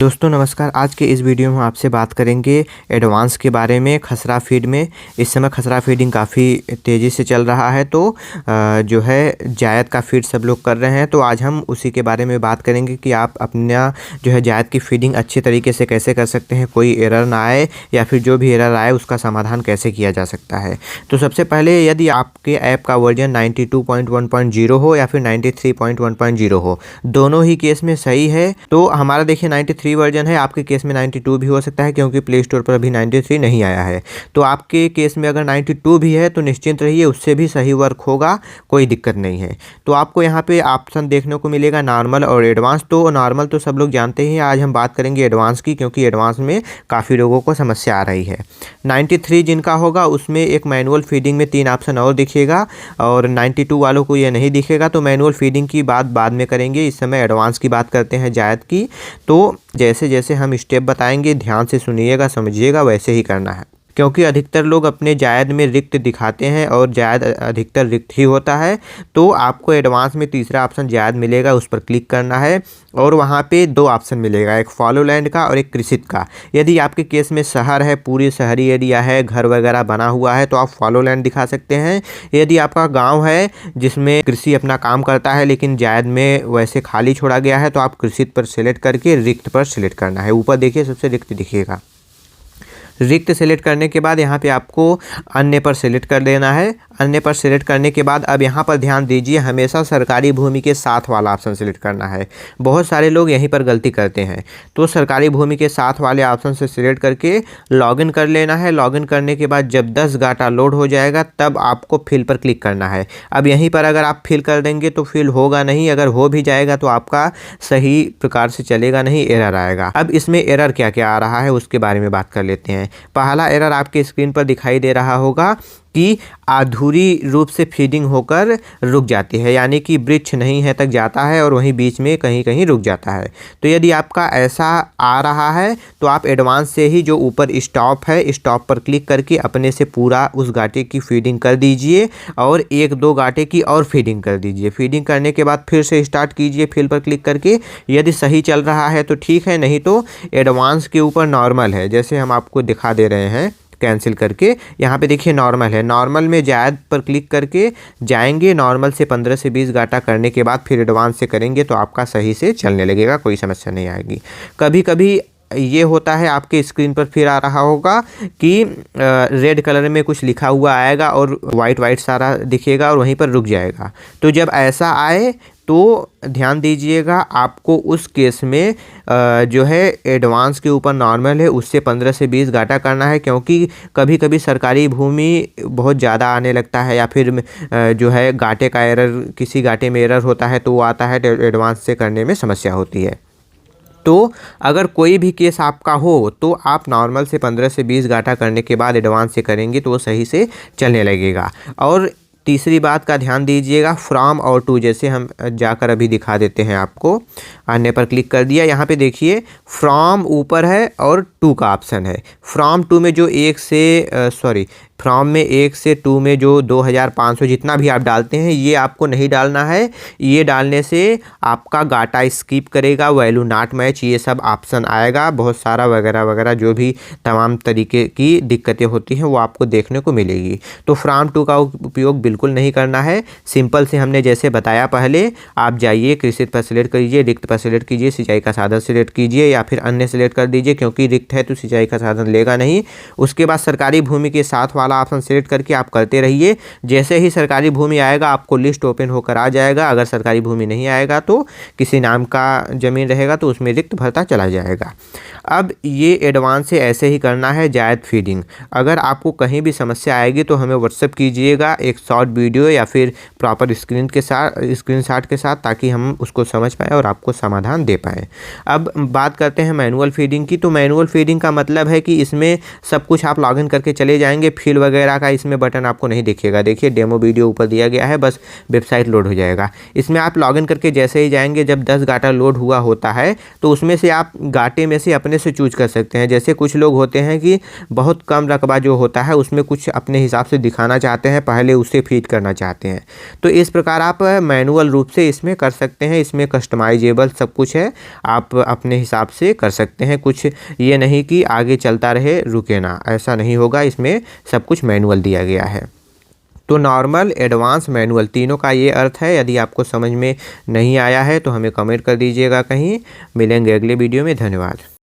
दोस्तों नमस्कार। आज के इस वीडियो में हम आपसे बात करेंगे एडवांस के बारे में। खसरा फीड में इस समय खसरा फीडिंग काफ़ी तेज़ी से चल रहा है, तो जो है जायद का फीड सब लोग कर रहे हैं। तो आज हम उसी के बारे में बात करेंगे कि आप अपना जो है जायद की फीडिंग अच्छे तरीके से कैसे कर सकते हैं, कोई एरर ना आए या फिर जो भी एरर आए उसका समाधान कैसे किया जा सकता है। तो सबसे पहले यदि आपके ऐप का वर्जन 92.1.0 हो या फिर 93.1.0 हो, दोनों ही केस में सही है। तो हमारा देखिए 93 वर्जन है, आपके केस में 92 भी हो सकता है क्योंकि प्ले स्टोर पर अभी 93 नहीं आया है। तो आपके केस में अगर 92 भी है तो निश्चिंत रहिए, उससे भी सही वर्क होगा, कोई दिक्कत नहीं है। तो आपको यहाँ पे ऑप्शन देखने को मिलेगा नॉर्मल और एडवांस। तो नॉर्मल तो सब लोग जानते हैं, आज हम बात करेंगे एडवांस की, क्योंकि एडवांस में काफ़ी लोगों को समस्या आ रही है। 93 जिनका होगा उसमें एक मैनुअल फीडिंग में 3 ऑप्शन और दिखेगा और 92 वालों को ये नहीं दिखेगा। तो मैनुअल फीडिंग की बात बाद में करेंगे, इस समय एडवांस की बात करते हैं जायद की। तो जैसे जैसे हम स्टेप बताएंगे ध्यान से सुनिएगा, समझिएगा, वैसे ही करना है, क्योंकि अधिकतर लोग अपने जायद में रिक्त दिखाते हैं और जायद अधिकतर रिक्त ही होता है। तो आपको एडवांस में तीसरा ऑप्शन जायद मिलेगा, उस पर क्लिक करना है और वहाँ पे 2 ऑप्शन मिलेगा, एक फॉलो लैंड का और एक कृषित का। यदि आपके केस में शहर है, पूरी शहरी एरिया है, घर वगैरह बना हुआ है, तो आप फॉलो लैंड दिखा सकते हैं। यदि आपका गाँव है जिसमें कृषि अपना काम करता है लेकिन जायद में वैसे खाली छोड़ा गया है, तो आप कृषित पर सिलेक्ट करके रिक्त पर सिलेक्ट करना है। ऊपर देखिए सबसे रिक्त दिखेगा। रिक्त सेलेक्ट करने के बाद यहाँ पे आपको अन्य पर सेलेक्ट कर देना है। अन्य पर सेलेक्ट करने के बाद अब यहाँ पर ध्यान दीजिए, हमेशा सरकारी भूमि के साथ वाला ऑप्शन सेलेक्ट करना है। बहुत सारे लोग यहीं पर गलती करते हैं। तो सरकारी भूमि के साथ वाले ऑप्शन से सिलेक्ट करके लॉगिन कर लेना है। लॉगिन करने के बाद जब 10 गाटा लोड हो जाएगा तब आपको फिल पर क्लिक करना है। अब यहीं पर अगर आप फिल कर देंगे तो फिल होगा नहीं, अगर हो भी जाएगा तो आपका सही प्रकार से चलेगा नहीं, एरर आएगा। अब इसमें एरर क्या क्या आ रहा है उसके बारे में बात कर लेते हैं। पहला एरर आपके स्क्रीन पर दिखाई दे रहा होगा कि अधूरी रूप से फीडिंग होकर रुक जाती है, यानी कि वृक्ष नहीं है तक जाता है और वहीं बीच में कहीं कहीं रुक जाता है। तो यदि आपका ऐसा आ रहा है तो आप एडवांस से ही जो ऊपर स्टॉप है, स्टॉप पर क्लिक करके अपने से पूरा उस गाटे की फीडिंग कर दीजिए और 1-2 गाटे की और फीडिंग कर दीजिए। फीडिंग करने के बाद फिर से स्टार्ट कीजिए फिल पर क्लिक करके। यदि सही चल रहा है तो ठीक है, नहीं तो एडवांस के ऊपर नॉर्मल है, जैसे हम आपको दिखा दे रहे हैं कैंसिल करके। यहाँ पे देखिए नॉर्मल है, नॉर्मल में जायद पर क्लिक करके जाएंगे। नॉर्मल से 15 से 20 गाटा करने के बाद फिर एडवांस से करेंगे तो आपका सही से चलने लगेगा, कोई समस्या नहीं आएगी। कभी कभी ये होता है आपके स्क्रीन पर फिर आ रहा होगा कि रेड कलर में कुछ लिखा हुआ आएगा और वाइट सारा दिखेगा और वहीं पर रुक जाएगा। तो जब ऐसा आए तो ध्यान दीजिएगा, आपको उस केस में जो है एडवांस के ऊपर नॉर्मल है उससे 15 से 20 गाटा करना है, क्योंकि कभी कभी सरकारी भूमि बहुत ज़्यादा आने लगता है या फिर जो है गाटे का एरर, किसी गाटे में एरर होता है तो वो आता है, तो एडवांस से करने में समस्या होती है। तो अगर कोई भी केस आपका हो तो आप नॉर्मल से 15 से 20 गाटा करने के बाद एडवांस से करेंगे तो वो सही से चलने लगेगा। और तीसरी बात का ध्यान दीजिएगा, फ्रॉम और टू, जैसे हम जाकर अभी दिखा देते हैं आपको। अन्य पर क्लिक कर दिया, यहाँ पे देखिए फ्रॉम ऊपर है और टू का ऑप्शन है। फ्रॉम टू में जो फ्रॉम में 1 से 2 में जो 2500 जितना भी आप डालते हैं ये आपको नहीं डालना है। ये डालने से आपका गाटा स्किप करेगा, वैल्यू नॉट मैच, ये सब ऑप्शन आएगा, बहुत सारा वगैरह वगैरह जो भी तमाम तरीके की दिक्कतें होती हैं वो आपको देखने को मिलेगी। तो फ्रॉम टू का उपयोग बिल्कुल नहीं करना है। सिंपल से हमने जैसे बताया पहले, आप जाइए कृषित पर सिलेक्ट कीजिए, रिक्त पर सिलेक्ट कीजिए, सिंचाई का साधन सिलेक्ट कीजिए या फिर अन्य सिलेक्ट कर दीजिए, क्योंकि रिक्त है तो सिंचाई का साधन लेगा नहीं। उसके बाद सरकारी भूमि के साथ वाला ऑप्शन सेलेक्ट करके आप करते रहिए। जैसे ही सरकारी भूमि आएगा आपको लिस्ट ओपन होकर आ जाएगा। अगर सरकारी भूमि नहीं आएगा तो किसी नाम का ज़मीन रहेगा तो उसमें रिक्त भरता चला जाएगा। अब ये एडवांस से ऐसे ही करना है जायद फीडिंग। अगर आपको कहीं भी समस्या आएगी तो हमें व्हाट्सएप कीजिएगा एक शॉर्ट वीडियो या फिर प्रॉपर स्क्रीनशॉट के साथ, ताकि हम उसको समझ पाएँ और आपको समाधान दे पाएँ। अब बात करते हैं मैनुअल फीडिंग की। तो मैनुअल फीडिंग का मतलब है कि इसमें सब कुछ आप लॉगिन करके चले जाएंगे, फिल वगैरह का इसमें बटन आपको नहीं दिखेगा। देखिए डेमो वीडियो ऊपर दिया गया है, बस वेबसाइट लोड हो जाएगा। इसमें आप लॉगिन करके जैसे ही जाएंगे, जब 10 गाटा लोड हुआ होता है तो उसमें से आप गाटे में से अपने से चूज कर सकते हैं। जैसे कुछ लोग होते हैं कि बहुत कम रकबा जो होता है उसमें कुछ अपने हिसाब से दिखाना चाहते हैं, पहले उसे फीड करना चाहते हैं, तो इस प्रकार आप मैनुअल रूप से इसमें कर सकते हैं। इसमें कस्टमाइजेबल सब कुछ है, आप अपने हिसाब से कर सकते हैं। कुछ ये नहीं कि आगे चलता रहे रुके ना, ऐसा नहीं होगा। इसमें सब कुछ मैनुअल दिया गया है। तो नॉर्मल, एडवांस, मैनुअल तीनों का ये अर्थ है। यदि आपको समझ में नहीं आया है तो हमें कमेंट कर दीजिएगा कहीं। मिलेंगे अगले वीडियो में। धन्यवाद।